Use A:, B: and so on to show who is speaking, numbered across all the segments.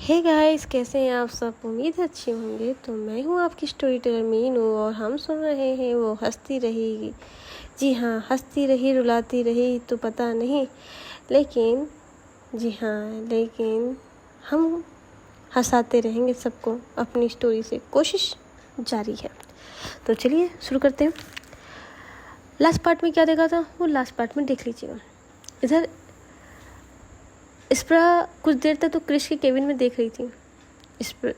A: Hey guys, कैसे हैं आप सब। उम्मीद अच्छे होंगे। तो मैं हूँ आपकी स्टोरी टेलर मीनू और हम सुन रहे हैं वो हंसती रहेगी। जी हाँ, हंसती रही रुलाती रही तो पता नहीं, लेकिन लेकिन हम हंसाते रहेंगे सबको अपनी स्टोरी से। कोशिश जारी है। तो चलिए शुरू करते हैं। लास्ट पार्ट में क्या देखा था वो लास्ट पार्ट में देख लीजिएगा। इधर स्प्रा कुछ देर तक तो क्रिश के केबिन में देख रही थी।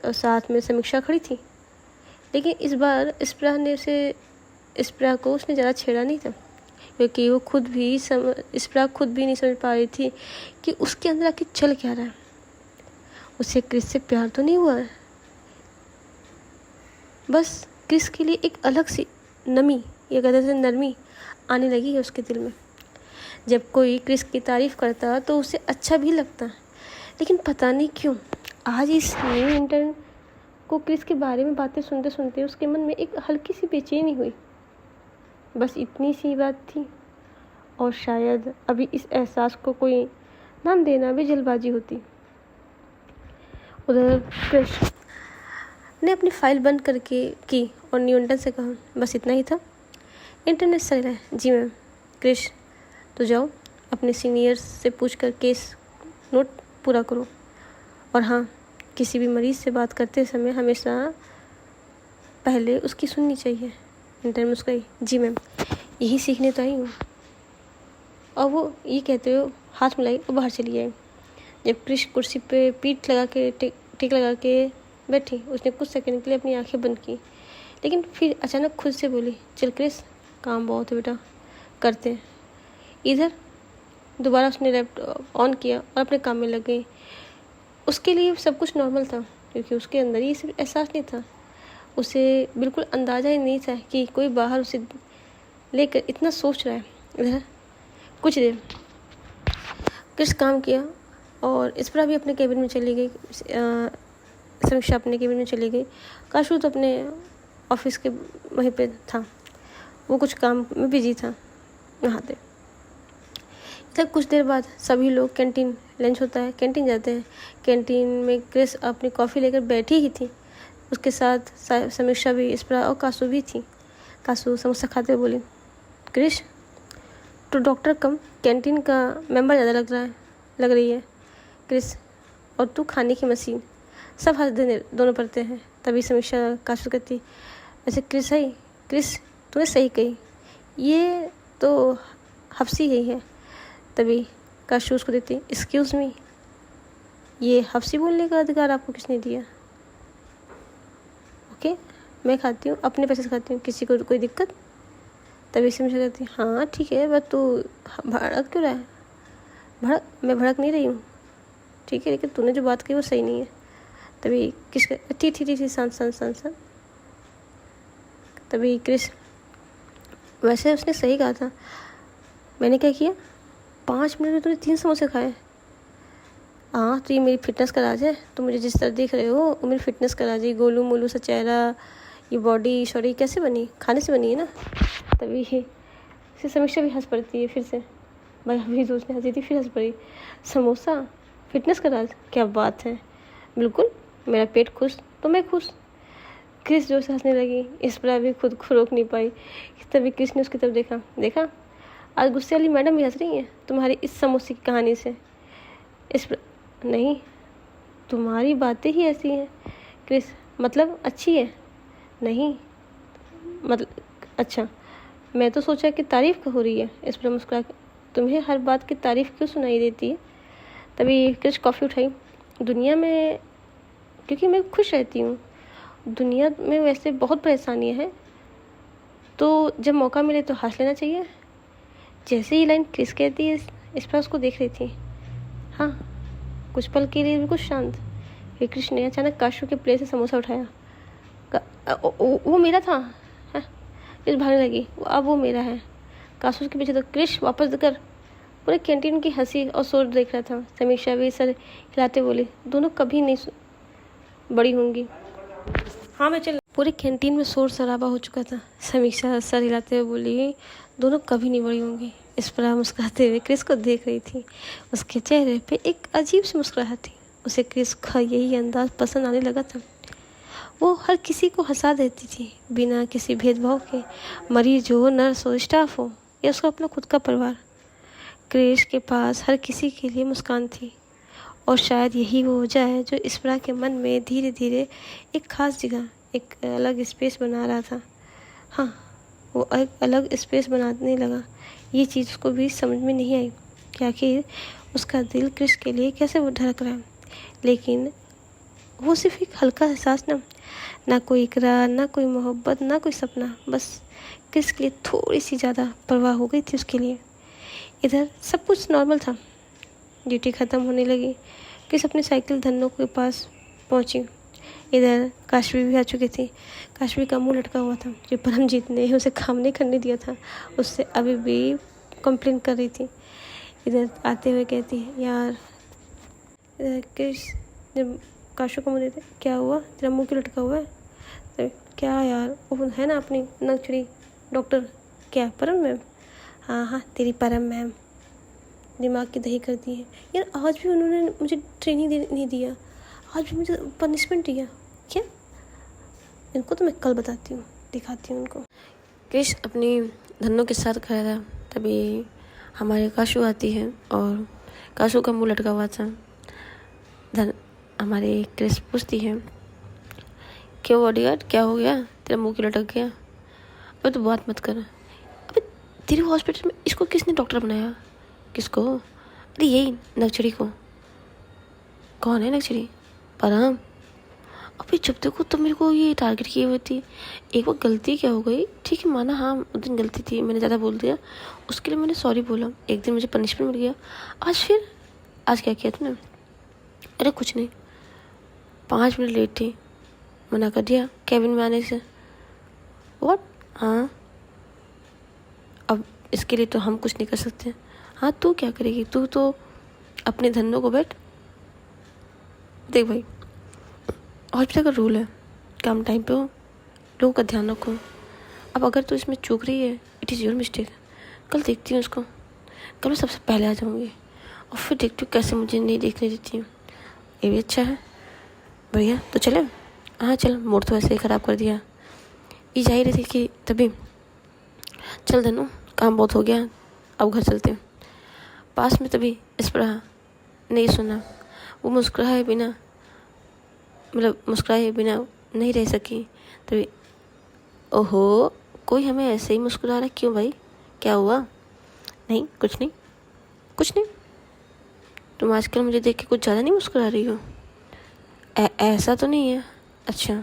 A: साथ में समीक्षा खड़ी थी, लेकिन इस बार स्प्रा को उसने ज़्यादा छेड़ा नहीं था, क्योंकि वो स्प्रा खुद भी नहीं समझ पा रही थी कि उसके अंदर आखिर चल क्या रहा है। उसे क्रिस से प्यार तो नहीं हुआ है, बस क्रिस के लिए एक अलग सी नमी या कहते थे नरमी आने लगी है उसके दिल में। जब कोई क्रिस की तारीफ़ करता तो उसे अच्छा भी लगता, लेकिन पता नहीं क्यों आज इस न्यू इंटर्न को क्रिस के बारे में बातें सुनते सुनते उसके मन में एक हल्की सी बेचैनी हुई। बस इतनी सी बात थी, और शायद अभी इस एहसास को कोई नाम देना भी जल्दबाजी होती। उधर क्रिस ने अपनी फाइल बंद करके की और न्यू इंटर्न से कहा, बस इतना ही था। इंटर्न ने सर है। जी मैम। क्रिस, तो जाओ अपने सीनियर्स से पूछ कर केस नोट पूरा करो, और हाँ, किसी भी मरीज़ से बात करते समय हमेशा पहले उसकी सुननी चाहिए। इंटर्न मुस्कुराई। जी मैम, यही सीखने तो आई हूँ। और वो ये कहते हुए हाथ मिलाई और बाहर चली आई। जब क्रिश कुर्सी पे पीठ लगा के टिक लगा के बैठी, उसने कुछ सेकंड के लिए अपनी आंखें बंद की, लेकिन फिर अचानक खुद से बोली, चल क्रिस, काम बहुत है बेटा, करते हैं। इधर दोबारा उसने लैपटॉप ऑन किया और अपने काम में लग गई। उसके लिए सब कुछ नॉर्मल था, क्योंकि उसके अंदर ये सिर्फ एहसास नहीं था, उसे बिल्कुल अंदाज़ा ही नहीं था कि कोई बाहर उसे लेकर इतना सोच रहा है। इधर कुछ देर किस काम किया और इस पर भी अपने केबिन में चली गई। समीक्षा अपने केबिन में चली गई। काशू तो अपने ऑफिस के वहीं पे था, वो कुछ काम में बिजी था वहाँ पे। तब कुछ देर बाद सभी लोग कैंटीन, लंच होता है, कैंटीन जाते हैं। कैंटीन में क्रिस अपनी कॉफ़ी लेकर बैठी ही थी, उसके साथ समीक्षा भी, स्प्रा और कासू भी थी। कासू समोसा खाते हुए बोली, क्रिस, तो डॉक्टर कम कैंटीन का मेंबर ज़्यादा लग रही है। क्रिस, और तू खाने की मशीन। सब हंस देने दोनों पड़ते हैं। तभी समीक्षा कासू कहती, ऐसे क्रिस तूने सही कही, ये तो हफ्सी ही है। तभी काशू उसको देती, एक्सक्यूज़ मी, ये हफ्सी बोलने का अधिकार आपको किसने दिया? ओके, मैं खाती हूँ, अपने पैसे से खाती हूँ, किसी को कोई दिक्कत? तभी से मुझे कहती, हाँ ठीक है, बस तू भड़क क्यों रहा है? मैं भड़क नहीं रही हूँ, ठीक है, लेकिन तूने जो बात की वो सही नहीं है। तभी ठीक शांत। तभी क्रिस, वैसे उसने सही कहा था, मैंने क्या किया? 5 मिनट में तूने 3 समोसे खाए। हाँ, तो ये मेरी फिटनेस का राज है। तो मुझे जिस तरह देख रहे हो वो मेरी फिटनेस का राज है। गोलू मोलू सा चेहरा, ये बॉडी शॉडी कैसे बनी? खाने से बनी है ना। तभी से समीक्षा भी हंस पड़ती है फिर से। भाई अभी तो उसने हंसी थी, फिर हंस पड़ी। समोसा फिटनेस का राज, क्या बात है, बिल्कुल, मेरा पेट खुश तो मैं खुश। क्रिस जोर से हंसने लगी। इस पर भी खुद को रोक नहीं पाई। तभी क्रिस ने उसकी तरफ देखा, आज गुस्से वाली मैडम भी हंस रही हैं तुम्हारी इस समोसे की कहानी से। नहीं, तुम्हारी बातें ही ऐसी हैं। क्रिस, मतलब अच्छी है? नहीं, मतलब अच्छा, मैं तो सोचा कि तारीफ़ हो रही है। इस पर मुस्कुरा के, तुम्हें हर बात की तारीफ़ क्यों सुनाई देती है? तभी क्रिस कॉफ़ी उठाई। दुनिया में, क्योंकि मैं खुश रहती हूँ, दुनिया में वैसे बहुत परेशानियाँ हैं, तो जब मौका मिले तो हंस लेना चाहिए। जैसे ही लाइन क्रिस कहती है, इस पर उसको देख रही थी। हाँ, कुछ पल के लिए बिल्कुल शांत। फिर कृष्ण ने अचानक काशू के प्लेट से समोसा उठाया। वो मेरा था। हाँ, क्रिस भागने लगी। अब वो मेरा है। काशू के पीछे तो क्रिश वापस कर। पूरे कैंटीन की हंसी और शोर देख रहा था। समीक्षा भी सर हिलाते बोली, दोनों कभी नहीं बड़ी होंगी। हाँ, मैं चल। पूरे कैंटीन में शोर शराबा हो चुका था। समीक्षा सर हिलाते हुए बोली, दोनों कभी नहीं बड़ी होंगी। इस पर मुस्कुराते हुए क्रिस को देख रही थी। उसके चेहरे पे एक अजीब सी मुस्कुराहट थी। उसे क्रिस का यही अंदाज पसंद आने लगा था। वो हर किसी को हंसा देती थी बिना किसी भेदभाव के, मरीज हो, नर्स हो, स्टाफ हो या उसका अपना खुद का परिवार। क्रिस के पास हर किसी के लिए मुस्कान थी और शायद यही वो वजह है जो इस्परा के मन में धीरे धीरे एक खास जगह, एक अलग स्पेस बना रहा था। हाँ, वो एक अलग स्पेस बनाने लगा। ये चीज़ उसको भी समझ में नहीं आई कि आखिर उसका दिल क्रिस के लिए कैसे वो धड़क रहा है। लेकिन वो सिर्फ एक हल्का एहसास, ना कोई इकरार, ना कोई मोहब्बत, ना कोई सपना, बस क्रिस के लिए थोड़ी सी ज़्यादा परवाह हो गई थी उसके लिए। इधर सब कुछ नॉर्मल था। ड्यूटी ख़त्म होने लगी। क्रिस अपनी साइकिल धन्नो के पास पहुंची। इधर काशवी भी आ चुकी थी। काशवी का मुंह लटका हुआ था। जो परमजीत ने उसे काम नहीं करने दिया था, उससे अभी भी कंप्लेन कर रही थी। इधर आते हुए कहती है, यार। इधर क्रिस जब काशू को मुँह देते, क्या हुआ, तेरा मुँह क्यों लटका हुआ है? तो क्या यार, वो है ना अपनी नक्चड़ी डॉक्टर, क्या परम मैम? हाँ हाँ, तेरी परम मैम दिमाग की दही कर दी है यार। आज भी उन्होंने मुझे ट्रेनिंग नहीं दिया, आज भी मुझे पनिशमेंट दिया। क्या? इनको तो मैं कल बताती हूँ, दिखाती हूँ उनको। क्रिश अपनी धन्नों के साथ खड़ा था। तभी हमारे काशू आती है और काशू का मुंह लटका हुआ था। हमारे क्रिश पूछती है, क्यों बॉडीगार्ड, क्या हो गया, तेरा मुंह क्यों लटक गया? अबे तो बात मत कर। अबे तेरे हॉस्पिटल में इसको किसने डॉक्टर बनाया? किसको? अरे यही नक्चड़ी को। कौन है नक्चड़ी? परम। अबे जब देखो तो मेरे को ये टारगेट किए हुए थी। एक बार गलती क्या हो गई, ठीक है माना, हाँ उस दिन गलती थी, मैंने ज़्यादा बोल दिया, उसके लिए मैंने सॉरी बोला। एक दिन मुझे पनिशमेंट मिल गया। आज क्या किया तूने? अरे कुछ नहीं, 5 मिनट लेट थी, मना कर दिया कैबिन में आने से। व्हाट? हाँ, अब इसके लिए तो हम कुछ नहीं कर सकते। हाँ, तू क्या करेगी? तू तो अपने धन्नों को बैठ। देख भाई, हॉस्पिटल का रूल है, काम टाइम पे हो, लोगों का ध्यान रखो। अब अगर तू इसमें चूक रही है, इट इज़ योर मिस्टेक। कल देखती हूँ उसको, कल मैं सबसे पहले आ जाऊँगी और फिर देखती हूँ कैसे मुझे नहीं देखने देती हूँ। ये भी अच्छा है, बढ़िया। तो चले? हाँ चल, मूड तो वैसे ही ख़राब कर दिया। ये जा ही रही थी कि तभी, चल धनु, काम बहुत हो गया, अब घर चलते हैं। पास में तभी इस्परा नहीं सुना। वो मुस्कुराए बिना नहीं रह सकी। तभी, ओहो, कोई हमें ऐसे ही मुस्कुरा रहा है, क्यों भाई, क्या हुआ? नहीं कुछ नहीं। तुम आजकल मुझे देख के कुछ ज़्यादा नहीं मुस्कुरा रही हो? ऐसा तो नहीं है। अच्छा,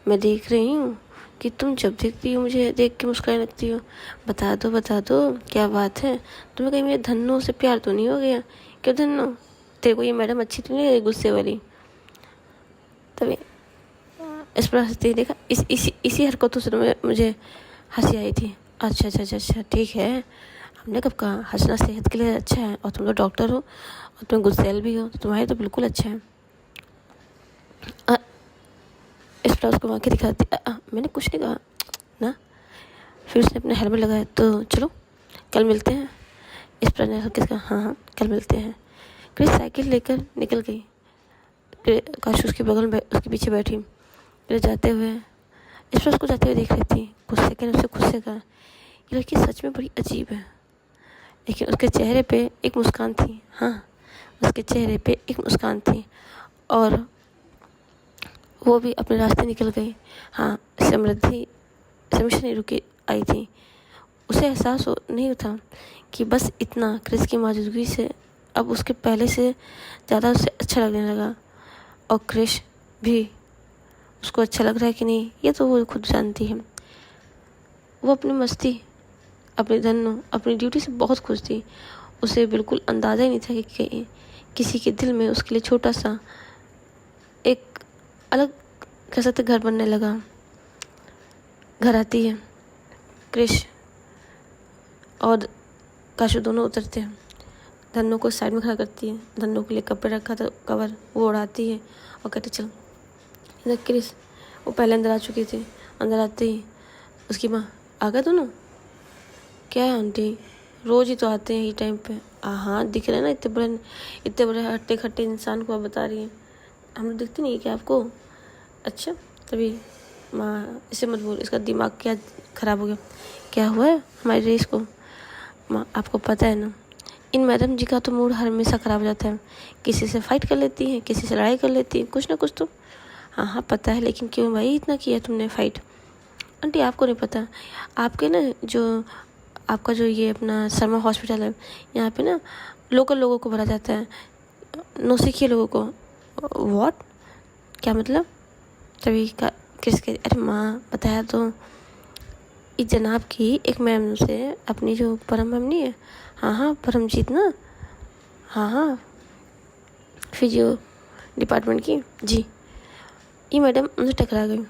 A: मैं देख रही हूँ कि तुम जब देखती हो मुझे देख के मुस्कुराने लगती हो। बता दो क्या बात है? तुम्हें कहीं मेरे धन्नों से प्यार तो नहीं हो गया? क्यों धन्नो, तेरे को ये मैडम अच्छी तो नहीं है, गुस्से वाली? तभी इस पर हंसते ही देखा, इसी हरकतों से तो मुझे हंसी आई थी। अच्छा, ठीक है। हमने कब कहा, हंसना सेहत के लिए अच्छा है, और तुम तो डॉक्टर हो और तुम गुस्सेल भी हो, तो तुम्हारे तो बिल्कुल अच्छा है। इस पर उसको आंखें दिखाती, मैंने कुछ नहीं कहा ना। फिर उसने अपना हेलमेट लगाया, तो चलो कल मिलते हैं। इस पर ने किसका, हाँ कल मिलते हैं। क्रिस साइकिल लेकर निकल गई। काशू उसके बगल में उसके पीछे बैठी। फिर जाते हुए इस पर उसको जाते हुए देख रही थी। कुछ सेकंड उससे खुद से कहा, ये लड़की सच में बड़ी अजीब है। लेकिन उसके चेहरे पे एक मुस्कान थी। हाँ, उसके चेहरे पे एक मुस्कान थी और वो भी अपने रास्ते निकल गई। हाँ, समृद्धि हमेशा नहीं रुकी आई थी। उसे एहसास नहीं था कि बस इतना क्रिस की मौजूदगी से अब उसके पहले से ज़्यादा उसे अच्छा लगने लगा। और क्रिस भी उसको अच्छा लग रहा है कि नहीं, ये तो वो खुद जानती है। वो अपनी मस्ती, अपने धन्नो, अपनी ड्यूटी से बहुत खुश थी। उसे बिल्कुल अंदाज़ा ही नहीं था कि किसी के दिल में उसके लिए छोटा सा एक अलग कह सकते घर बनने लगा। घर आती है क्रिश और काशू दोनों उतरते हैं। धन्नो को साइड में खड़ा करती है। धन्नो के लिए कपड़े रखा था, कवर, वो उड़ाती है और कहते चल। इधर क्रिश, वो पहले अंदर आ चुकी थी। अंदर आते ही उसकी माँ, आ गए दोनों? क्या है आंटी, रोज़ ही तो आते हैं ये टाइम पे। हाँ दिख रहे हैं ना, इतने बड़े हट्टे खट्टे इंसान को आप बता रही हैं। हम लोग दिखते नहीं है क्या आपको? अच्छा, तभी माँ इसे मत बोल, इसका दिमाग क्या ख़राब हो गया। क्या हुआ है हमारी रेस को? माँ आपको पता है ना, इन मैडम जी का तो मूड हमेशा ख़राब हो जाता है। किसी से फाइट कर लेती हैं, किसी से लड़ाई कर लेती हैं, कुछ ना कुछ तो। हाँ हाँ पता है, लेकिन क्यों भाई इतना किया तुमने फाइट? आंटी आपको नहीं पता, आपके ना जो आपका जो ये अपना शर्मा हॉस्पिटल है, यहाँ पे ना लोकल लोगों को भरा जाता है, नौसिखिए लोगों को। व्हाट? क्या मतलब? तभी का किसके? अरे माँ बताया तो, इस जनाब की एक मैम से अपनी जो परम मैम नहीं है, हाँ हाँ परमजीत ना, हाँ हाँ फिजियो डिपार्टमेंट की जी, ये मैडम उनसे टकरा गई।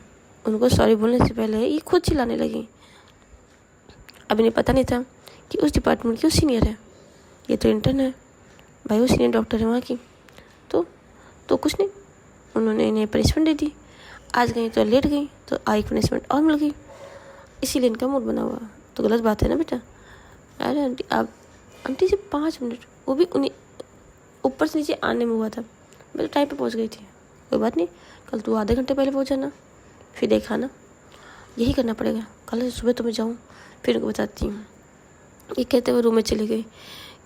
A: उनको सॉरी बोलने से पहले ये खुद चिल्लाने लगी। अब इन्हें पता नहीं था कि उस डिपार्टमेंट की वो सीनियर है, ये तो इंटर्न है भाई, वो सीनियर डॉक्टर है वहाँ की। तो कुछ नहीं, उन्होंने इन्हें पनिशमेंट दे दी। आज गई तो लेट गई तो आई पनिशमेंट और मिल गई, इसीलिए इनका मूड बना हुआ। तो गलत बात है ना बेटा। अरे आंटी आप, आंटी जी 5 मिनट, वो भी उन्हीं ऊपर से नीचे आने में हुआ था, मैं तो टाइम पे पहुंच गई थी। कोई बात नहीं, कल तू आधे घंटे पहले पहुंचा ना, फिर देखा ना, यही करना पड़ेगा। कल सुबह तो मैं जाऊँ, फिर उनको बताती हूँ। ये कहते हुए रूम में चली गई।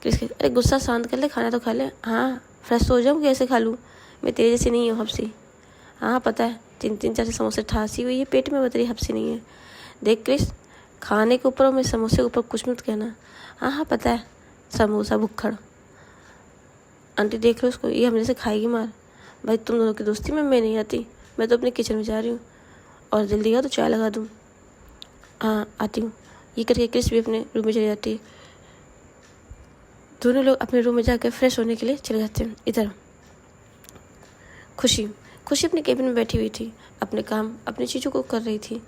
A: क्रिस कहते अरे गुस्सा शांत कर ले, खाना तो खा ले। हाँ फ्रेश हो जाऊँ, कैसे खा लूँ, मैं तेरे जैसी नहीं हूँ हफ्सी। हाँ पता है, 3-4 समोसे ठासी हुई है पेट में, बतरी हफ्सी नहीं है। देख क्रिस, खाने के ऊपर और मैं समोसे के ऊपर कुछ मत कहना। हाँ हाँ पता है, समोसा भुक्खड़। आंटी देख लो उसको, ये हमने से खाएगी मार। भाई तुम दोनों की दोस्ती में मैं नहीं आती, मैं तो अपने किचन में जा रही हूँ, और जल्दी आओ तो चाय लगा दूँ। हाँ आती हूँ। ये करके क्रिस भी अपने रूम में चली जाती है। दोनों लोग अपने रूम में जाकर फ्रेश होने के लिए चले जाते हैं। इधर खुशी खुशी अपने केबिन में बैठी हुई थी, अपने काम अपनी चीज़ों को कर रही थी।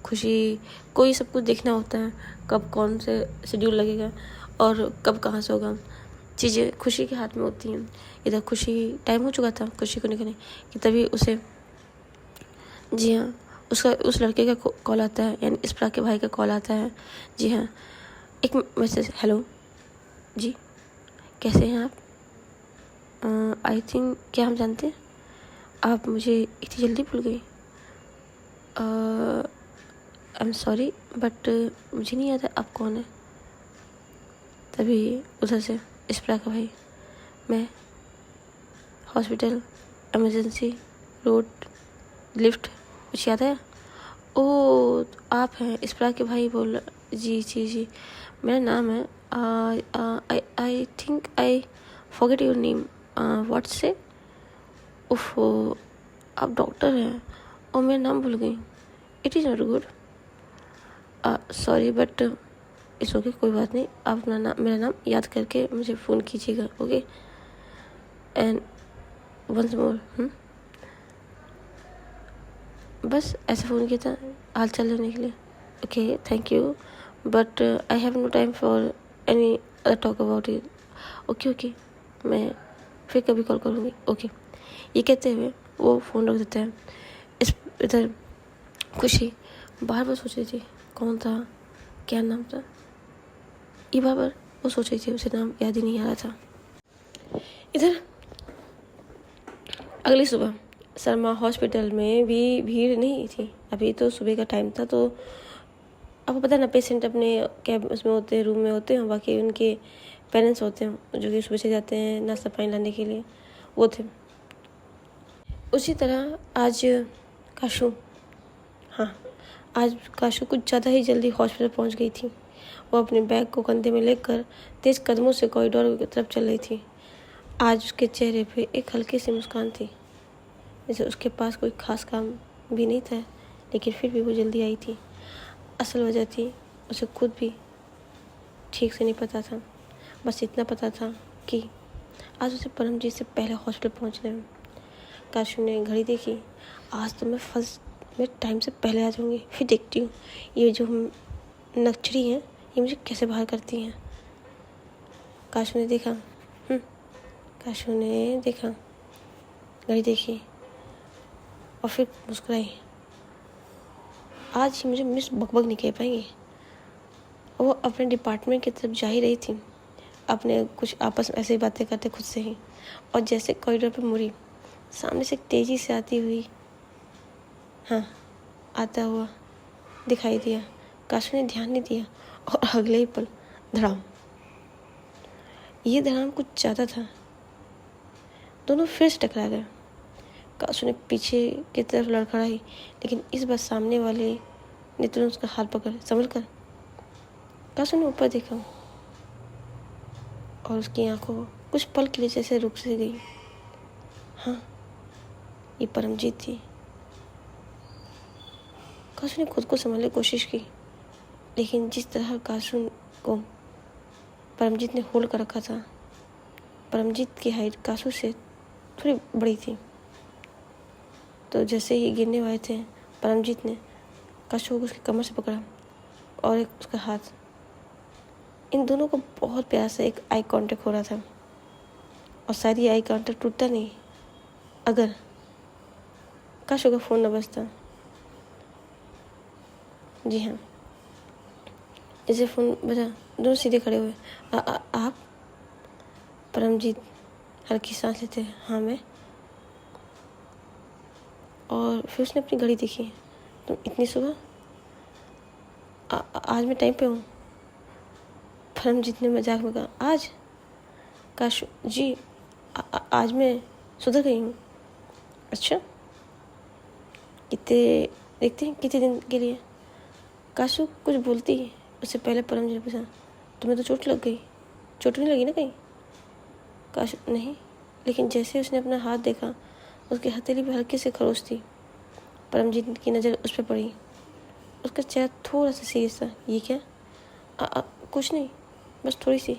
A: खुशी को ये सब कुछ देखना होता है, कब कौन से शेड्यूल लगेगा और कब कहाँ से होगा, चीज़ें खुशी के हाथ में होती हैं। इधर खुशी, टाइम हो चुका था खुशी को निकलने कि तभी उसे, जी हाँ, उसका उस लड़के का कॉल आता है, यानी इस्प्रा के भाई का कॉल आता है। जी हाँ, एक मैसेज, हेलो जी कैसे हैं आप? आई थिंक, क्या हम जानते हैं आप मुझे इतनी जल्दी भूल गई? आई एम सॉरी बट मुझे नहीं याद है आप कौन है। तभी उधर से इस्प्रा का भाई, मैं हॉस्पिटल, इमरजेंसी, रोड, लिफ्ट, कुछ याद है? ओ आप हैं इस्प्रा के भाई बोल? जी जी जी, मेरा नाम है, I think I forget your name, what से? ओफो, आप डॉक्टर हैं और मेरा नाम भूल गई। It is not good, sorry but it's okay, कोई बात नहीं। आप अपना नाम, मेरा नाम याद करके मुझे फ़ोन कीजिएगा, ओके? एंड वंस मोर, बस ऐसे फ़ोन किया था हाल चाल लेने के लिए। Okay thank you, but I have no time for any other talk about it. Okay okay, मैं फिर कभी कॉल करूँगी, ओके। ये कहते हुए वो फ़ोन रख देता है। इधर खुशी बार बार सोच रही थी कौन था, क्या नाम था, ये बार बार वो सोच रही थी, उसे नाम याद ही नहीं आ रहा था। इधर अगली सुबह शर्मा हॉस्पिटल में भी भीड़ नहीं थी, अभी तो सुबह का टाइम था। तो आपको पता है ना, पेशेंट अपने कैब उसमें होते हैं, रूम में होते हैं, बाकी उनके पेरेंट्स होते हैं जो कि सुबह से जाते हैं नाश्ता पानी लाने के लिए, वो थे। उसी तरह आज काशू, हाँ आज काशू कुछ ज़्यादा ही जल्दी हॉस्पिटल पहुंच गई थी। वो अपने बैग को कंधे में लेकर तेज कदमों से कॉरिडोर की तरफ चल रही थी। आज उसके चेहरे पे एक हल्की सी मुस्कान थी, जैसे उसके पास कोई खास काम भी नहीं था, लेकिन फिर भी वो जल्दी आई थी। असल वजह थी उसे खुद भी ठीक से नहीं पता था, बस इतना पता था कि आज उसे परमजीत से पहले हॉस्पिटल पहुंचना है। काशू ने घड़ी देखी, आज तो मैं टाइम से पहले आ जाऊंगी, फिर देखती हूँ ये जो नक्चरी हैं ये मुझे कैसे बाहर करती हैं। काशू ने देखा, काशू ने देखा, घड़ी देखी और फिर मुस्कुराई। आज ही मुझे मिस बकबक नहीं कह पाएंगी। वो अपने डिपार्टमेंट की तरफ जा ही रही थी, अपने कुछ आपस में ऐसे ही बातें करते खुद से ही, और जैसे कॉरिडोर पर मुड़ी सामने से तेज़ी से आती हुई आता हुआ दिखाई दिया। काशू ने ध्यान नहीं दिया और अगले ही पल धड़ाम। ये धड़ाम कुछ ज़्यादा था। दोनों फिर से टकरा गए। काशू ने पीछे की तरफ लड़खड़ाई, लेकिन इस बार सामने वाले ने तुरंत उसका हाथ पकड़ संभल कर। काशू ने ऊपर देखा और उसकी आंखों कुछ पल के लिए जैसे रुक सी गई। हाँ, ये परमजीत थी। काशू ने खुद को संभालने की कोशिश की, लेकिन जिस तरह काशू को परमजीत ने होल्ड कर रखा था, परमजीत की हाइट काशू से थोड़ी बड़ी थी। तो जैसे ही गिरने वाले थे, परमजीत ने काशू को उसकी कमर से पकड़ा और एक उसका हाथ। इन दोनों को बहुत प्यार से एक आई कांटेक्ट हो रहा था, और शायद ये आई कांटेक्ट टूटता नहीं अगर काशू का फ़ोन न बजता। जी हाँ, जैसे फ़ोन बजा, दोनों सीधे खड़े हुए। आप? परमजीत हल्की सांस लेते। हाँ, मैं। और फिर उसने अपनी घड़ी देखी। तुम इतनी सुबह? आज मैं टाइम पे हूँ। परमजीत ने मजाक में कहा। आज? काशू जी, आज मैं सुधर गई हूँ। अच्छा, कितने देखते हैं कितने दिन के लिए? काशू कुछ बोलती है उससे पहले परमजीत ने पूछा, तुम्हें तो चोट लग गई? चोट नहीं लगी ना कहीं? काशू नहीं, लेकिन जैसे उसने अपना हाथ देखा, उसकी हथेली पे हल्की से खरोच थी। परमजीत की नज़र उस पर पड़ी। उसका चेहरा थोड़ा सा सीरियस था। ये क्या? कुछ नहीं, बस थोड़ी सी।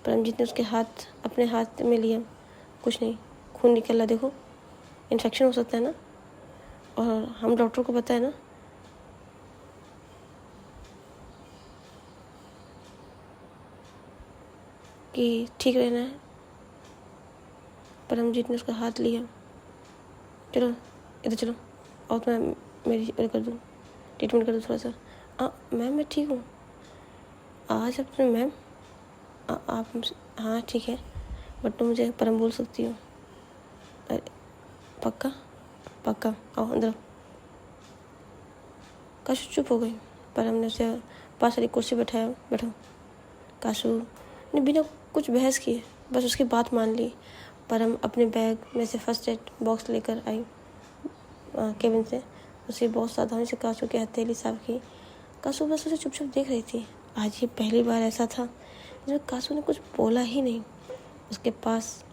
A: परमजीत ने उसके हाथ अपने हाथ में लिया। कुछ नहीं, खून निकल रहा, देखो, इन्फेक्शन हो सकता है ना, और हम डॉक्टर को बताया ना। कि ठीक रहना है। परमजीत ने उसका हाथ लिया। चलो इधर चलो, और तो मैं मेरी कर दूँ, ट्रीटमेंट कर दूँ थोड़ा सा। मैम मैं ठीक हूँ। आज अब तुम मैम आप हाँ ठीक है, बट तुम मुझे परम बोल सकती हो। अरे पक्का? पक्का, आओ अंदर। काशू चुप हो गई। परम ने उसे पास वाली कुर्सी बैठाया। बैठो। काशू ने बिना कुछ बहस किए बस उसकी बात मान ली। परम अपने बैग में से फर्स्ट एड बॉक्स लेकर आई केबिन से। उसे बहुत सावधानी से काशू की हथेली साफ की। काशू बस उसे चुपचाप देख रही थी। आज ये पहली बार ऐसा था जिसमें काशू ने कुछ बोला ही नहीं। उसके पास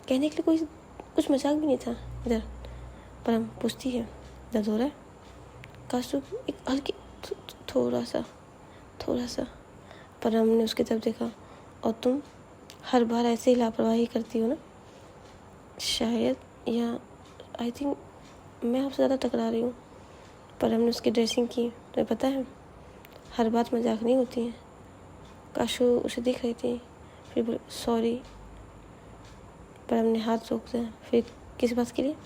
A: कहने के लिए कुछ मजाक भी नहीं था। इधर परम पूछती है, दर्द हो रहा है? काशू एक हल्की थोड़ा सा। परम ने उसकी तरफ देखा। और तुम हर बार ऐसे ही लापरवाही करती हो ना? शायद, या आई थिंक मैं आपसे ज़्यादा टकरा रही हूँ। परम ने उसकी ड्रेसिंग की। तुम्हें पता है, हर बात मजाक नहीं होती है। काशू उसे देख रही थी, फिर बोले सॉरी। परम ने हाथ रोक दिया। फिर किस बात के लिए?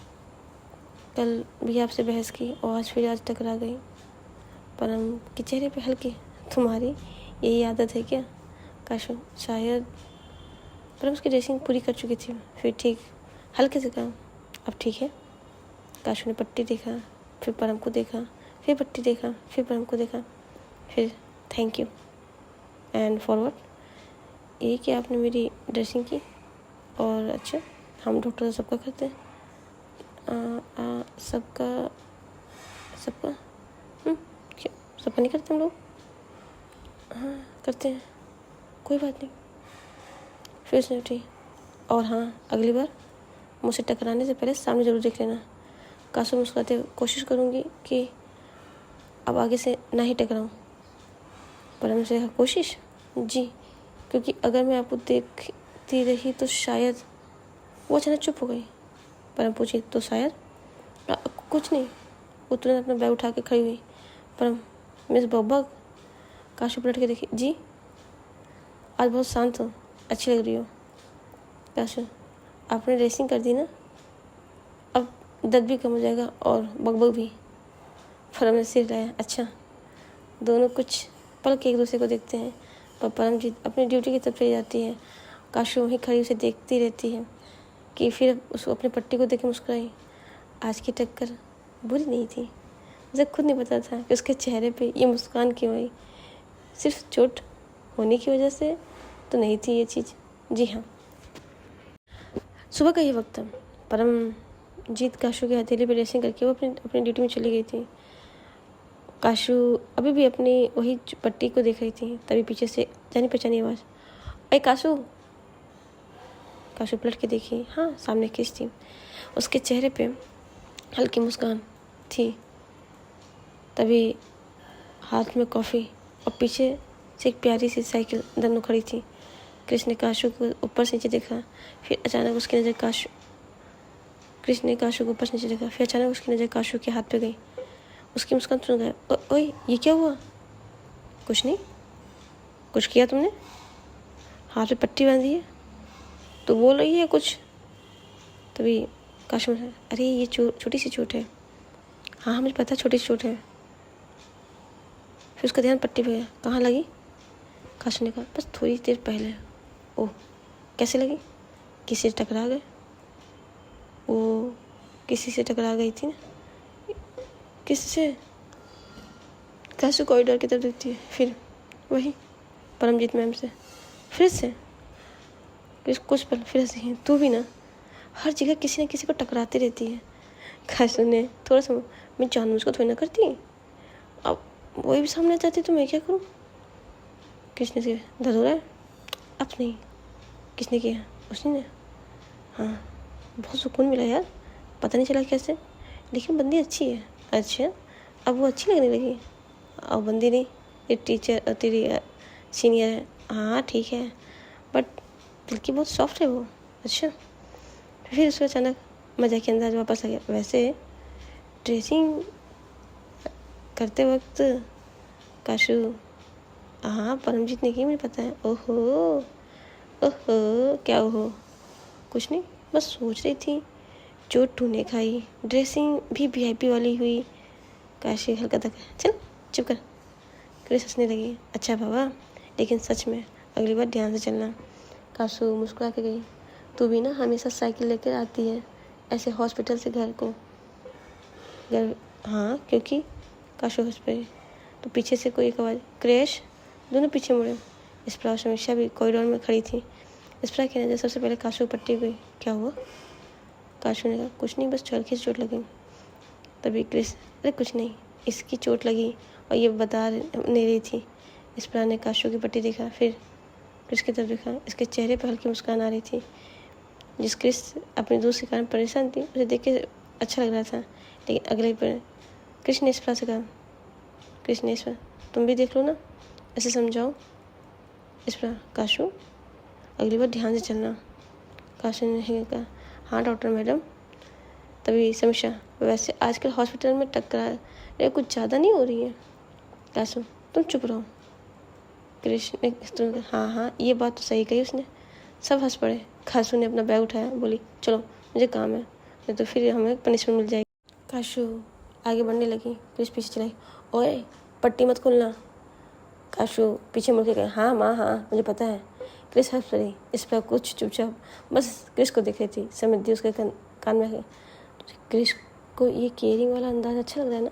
A: कल भी आपसे बहस की और आज टकरा गई। परम के चेहरे पे हल्की, तुम्हारी यही आदत है क्या? काशू शायद। परम उसकी ड्रेसिंग पूरी कर चुकी थी। फिर ठीक हल्के से कहा, अब ठीक है? काशू ने पट्टी देखा, फिर परम को देखा, फिर पट्टी देखा, फिर परम को देखा, फिर थैंक यू एंड फॉरवर्ड। ये कि आपने मेरी ड्रेसिंग की। और अच्छा, हम डॉक्टर सबका करते हैं। सबका क्यों सबका नहीं करते हम लोग? हाँ करते हैं, कोई बात नहीं। फिर उसने उठी। और हाँ, अगली बार मुझसे टकराने से पहले सामने ज़रूर देख लेना। काशू मुस्कुराते कोशिश करूँगी कि अब आगे से ना ही टकराऊँ। परम से कोशिश? जी, क्योंकि अगर मैं आपको देखती रही तो शायद। वो अचानक चुप हो गई। परम पूछी, तो शायद? कुछ नहीं। वो तुरंत अपना बैग उठा के खड़ी हुई। परम, मिस बॉबक। काशू पलट के देखी। जी, आज बहुत शांत हो, अच्छी लग रही हो। काशू, आपने ड्रेसिंग कर दी ना, अब दर्द भी कम हो जाएगा और बकबक भी। परम ने सिर हिलाया। अच्छा। दोनों कुछ पल के एक दूसरे को देखते हैं, पर परमजीत अपनी ड्यूटी की तरफ चली जाती है। काशू वहीं खड़ी उसे देखती रहती है। कि फिर उसको अपने पट्टी को देख के मुस्कुराई। आज की टक्कर बुरी नहीं थी। मुझे खुद नहीं पता था कि उसके चेहरे पे ये मुस्कान क्यों आई। सिर्फ चोट होने की वजह से तो नहीं थी ये चीज़। जी हाँ, सुबह का ये वक्त था। परमजीत काशू की हथेली पर ड्रेसिंग करके वो अपनी ड्यूटी में चली गई थी। काशू अभी भी अपनी वही पट्टी को देख रही थी। तभी पीछे से जानी पहचानी आवाज़, अरे काशू। काशू पलट के देखी, हाँ सामने क्रिस थी। उसके चेहरे पे हल्की मुस्कान थी। तभी हाथ में कॉफ़ी और पीछे से एक प्यारी सी साइकिल दोनों खड़ी थी। क्रिस ने काशू को ऊपर से नीचे देखा, फिर अचानक उसकी नज़र क्रिस ने काशू को ऊपर से नीचे देखा, फिर अचानक उसकी नज़र काशू के हाथ पे गई। उसकी मुस्कान सुन गया। ओए ये क्या हुआ? कुछ नहीं। कुछ किया तुमने? हाथ पे पट्टी बांधी है तो बोल रही है कुछ। तभी काशू ने, अरे ये छोटी सी चोट है। हाँ मुझे पता छोटी सी चोट है। फिर उसका ध्यान पट्टी पे गया। कहाँ लगी? काशू ने कहा, बस थोड़ी देर पहले। ओह कैसे लगी? किसी से टकरा गए? वो किसी से टकरा गई थी ना। किससे? काशू कॉरिडोर की तरफ देखती है। फिर वही परमजीत मैम से। फिर से कुछ पल फिर हंसी है। तू भी ना हर जगह किसी न किसी को टकराती रहती है। काशू ने थोड़ा सा, मैं जानबूझ को थोड़ी ना करती। अब वही भी सामने जाती तो मैं क्या करूँ? किसने से दर्द हो रहा है? अब नहीं। किसने किया? उसने ने? हाँ बहुत सुकून मिला यार, पता नहीं चला कैसे, लेकिन बंदी अच्छी है। अच्छा अब वो अच्छी लगने लगी? और बंदी नहीं, ये टीचर तेरी सीनियर है। हाँ ठीक है, बट दिल की बहुत सॉफ्ट है वो। अच्छा फिर उसको अचानक मज़ा के अंदाज वापस आ गया। वैसे ड्रेसिंग करते वक्त काशू, हाँ परमजीत ने की, मुझे पता है। ओहो ओहो क्या ओहो? कुछ नहीं, बस सोच रही थी चोट तूने खाई, ड्रेसिंग भी वीआईपी वाली हुई। काशी हल्का तक, चल चुप कर। क्रिस हंसने लगी। अच्छा बाबा, लेकिन सच में अगली बार ध्यान से चलना। काशू मुस्कुरा के गई। तू भी ना हमेशा साइकिल लेकर आती है ऐसे हॉस्पिटल से घर को। घर? हाँ क्योंकि काशू हंस पड़ी। तो पीछे से कोई एक आवाज़, क्रेश। दोनों पीछे मुड़े। स्प्रा समीक्षा भी कॉरिडोर में खड़ी थी। स्प्रा की नज़र सबसे पहले काशू पट्टी गई। क्या हुआ? काशू ने कहा, कुछ नहीं, बस चरखी से चोट लगी। तभी क्रिस, अरे कुछ नहीं, इसकी चोट लगी और ये बता नहीं रही थी। स्प्रा ने काशू की पट्टी देखा, फिर क्रिस की तरफ देखा। इसके चेहरे पर हल्की मुस्कान आ रही थी। जिस क्रिस अपने दोस्त के कारण परेशान थी, उसे देख के अच्छा लग रहा था। लेकिन अगले पर क्रिस ने स्प्रा से कहा, क्रिस ने स्प्रा, तुम भी देख लो ना, ऐसे समझाओ। स्प्रा, काशू अगली बार ध्यान से चलना। काशू ने कहा, हाँ डॉक्टर मैडम। तभी समीक्षा, वैसे आजकल हॉस्पिटल में टकरार कुछ ज़्यादा नहीं हो रही है? काशू, तुम चुप रहो। कृष्ण ने, हाँ हाँ ये बात तो सही कही उसने। सब हंस पड़े। काशू ने अपना बैग उठाया, बोली, चलो मुझे काम है, नहीं तो फिर हमें पनिशमेंट मिल जाएगी। काशू आगे बढ़ने लगी। क्रिस पीछे चलाई। ओए पट्टी मत खोलना। काशू पीछे मुड़ के गए। हाँ माँ हाँ मुझे पता है। क्रिस हंस पड़ी। इस पर कुछ चुपचाप बस क्रिस को देख रही थी। समझती उसके कान में। क्रिस को ये केयरिंग वाला अंदाज अच्छा लग रहा है ना?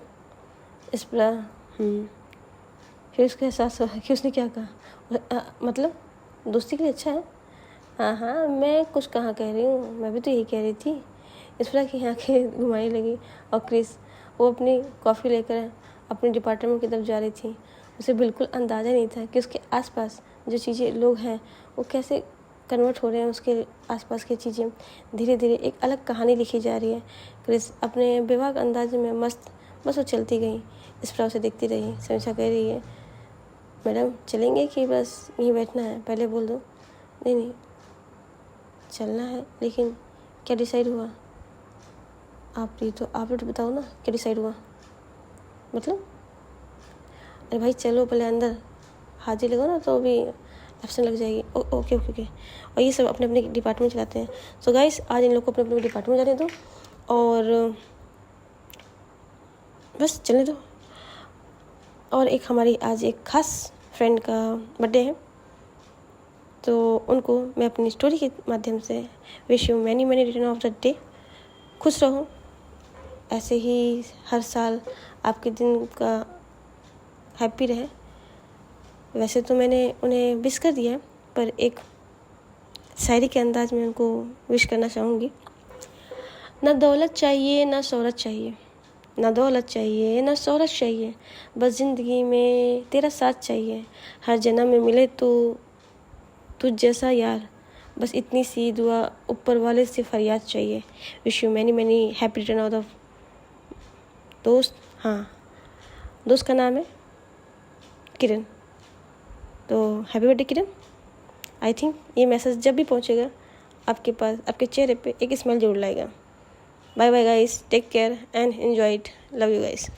A: इस पर फिर उसको एहसास हुआ कि उसने क्या कहा। मतलब दोस्ती के लिए अच्छा है? हाँ हाँ मैं कुछ कहाँ कह रही हूँ, मैं भी तो यही कह रही थी। इस पर की आँखें घुमाने लगी और क्रिस वो अपनी कॉफ़ी लेकर अपने डिपार्टमेंट की तरफ जा रही थी। उसे बिल्कुल अंदाज़ा नहीं था कि उसके आसपास जो चीज़ें लोग हैं वो कैसे कन्वर्ट हो रहे हैं। उसके आसपास की चीज़ें धीरे धीरे एक अलग कहानी लिखी जा रही है। क्रिस अपने बेबाक अंदाज में मस्त बस वो चलती गई। इस पर उसे देखती रही। समीक्षा कह रही है, मैडम चलेंगे कि बस यहीं बैठना है? पहले बोल दो। नहीं नहीं चलना है, लेकिन क्या डिसाइड हुआ? आप लोग बताओ ना क्या डिसाइड हुआ? मतलब अरे भाई चलो पहले अंदर, हाजिर लगाओ ना तो अभी एब्सेंट लग जाएगी। Okay okay okay. और ये सब अपने अपने डिपार्टमेंट चलाते हैं। सो गाइस आज इन लोग को अपने अपने डिपार्टमेंट जाने दो और बस चलने दो। और एक हमारी आज एक खास फ्रेंड का बर्थडे है, तो उनको मैं अपनी स्टोरी के माध्यम से wish you many many return of the day. खुश रहो, ऐसे ही हर साल आपके दिन का हैप्पी रहे। वैसे तो मैंने उन्हें विश कर दिया, पर एक शायरी के अंदाज में उनको विश करना चाहूँगी। ना दौलत चाहिए ना शोहरत चाहिए, ना दौलत चाहिए ना शोहरत चाहिए, बस ज़िंदगी में तेरा साथ चाहिए। हर जन्म में मिले तो तुझ जैसा यार, बस इतनी सी दुआ ऊपर वाले से फरियाद चाहिए। Wish you many many happy return of the दोस्त। हाँ, दोस्त का नाम है किरण। तो happy birthday Kiran. I think ये मैसेज जब भी पहुँचेगा आपके पास, आपके चेहरे पे एक स्माइल जरूर लाएगा। Bye bye guys, take care and enjoy it. Love you guys.